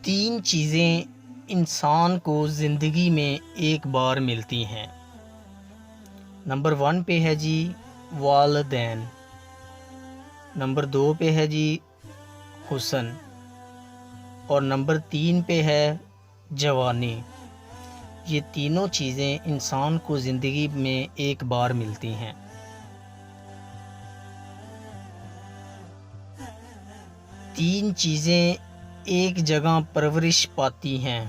تین چیزیں انسان کو زندگی میں ایک بار ملتی ہیں۔ نمبر 1 پہ ہے جی والدین، نمبر 2 پہ ہے جی حسن، اور نمبر 3 پہ ہے جوانی۔ یہ تینوں چیزیں انسان کو زندگی میں ایک بار ملتی ہیں۔ تین چیزیں ایک جگہ پرورش پاتی ہیں۔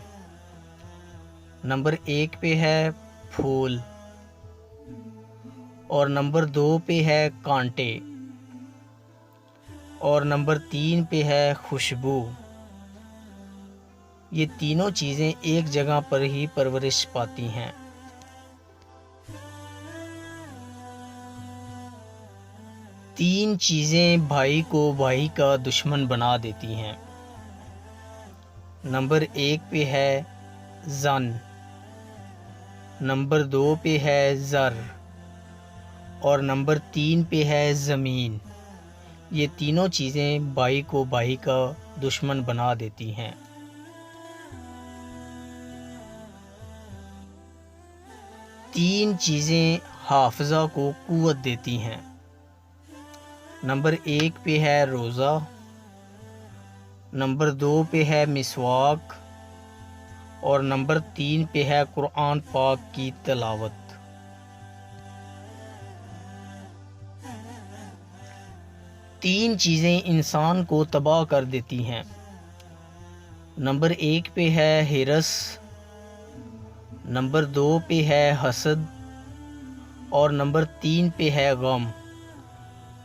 نمبر 1 پہ ہے پھول، اور نمبر 2 پہ ہے کانٹے، اور نمبر 3 پہ ہے خوشبو۔ یہ تینوں چیزیں ایک جگہ پر ہی پرورش پاتی ہیں۔ تین چیزیں بھائی کو بھائی کا دشمن بنا دیتی ہیں۔ نمبر 1 پہ ہے زن، نمبر 2 پہ ہے زر، اور نمبر 3 پہ ہے زمین۔ یہ تینوں چیزیں بھائی کو بھائی کا دشمن بنا دیتی ہیں۔ تین چیزیں حافظہ کو قوت دیتی ہیں۔ نمبر 1 پہ ہے روزہ، نمبر 2 پہ ہے مسواک، اور نمبر 3 پہ ہے قرآن پاک کی تلاوت۔ تین چیزیں انسان کو تباہ کر دیتی ہیں۔ نمبر 1 پہ ہے ہرس، نمبر 2 پہ ہے حسد، اور نمبر 3 پہ ہے غم۔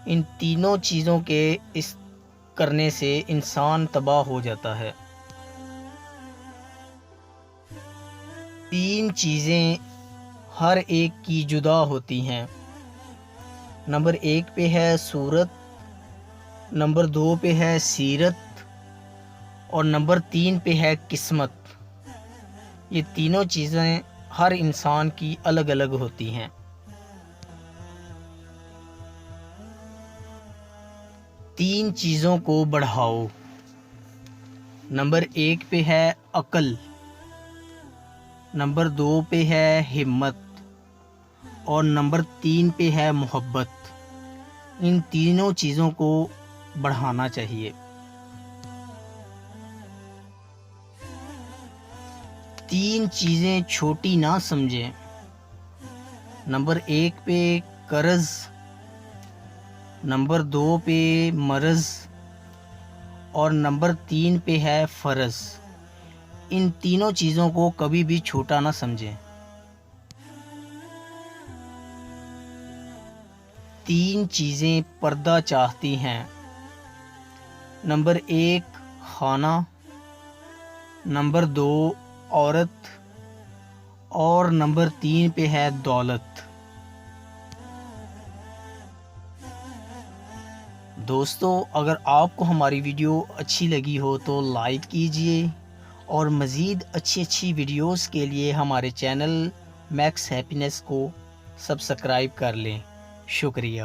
ان تینوں چیزوں کے اس کرنے سے انسان تباہ ہو جاتا ہے۔ تین چیزیں ہر ایک کی جدا ہوتی ہیں۔ نمبر 1 پہ ہے صورت، نمبر 2 پہ ہے سیرت، اور نمبر 3 پہ ہے قسمت۔ یہ تینوں چیزیں ہر انسان کی الگ الگ ہوتی ہیں۔ تین چیزوں کو بڑھاؤ۔ نمبر 1 پہ ہے عقل، نمبر 2 پہ ہے ہمت، اور نمبر 3 پہ ہے محبت۔ ان تینوں چیزوں کو بڑھانا چاہیے۔ تین چیزیں چھوٹی نہ سمجھیں۔ نمبر 1 پہ قرض، نمبر 2 پہ مرض، اور نمبر 3 پہ ہے فرض۔ ان تینوں چیزوں کو کبھی بھی چھوٹا نہ سمجھیں۔ تین چیزیں پردہ چاہتی ہیں۔ نمبر 1 کھانا، نمبر 2 عورت، اور نمبر 3 پہ ہے دولت۔ دوستو، اگر آپ کو ہماری ویڈیو اچھی لگی ہو تو لائک کیجئے، اور مزید اچھی ویڈیوز کے لیے ہمارے چینل میکس ہیپینس کو سبسکرائب کر لیں۔ شکریہ۔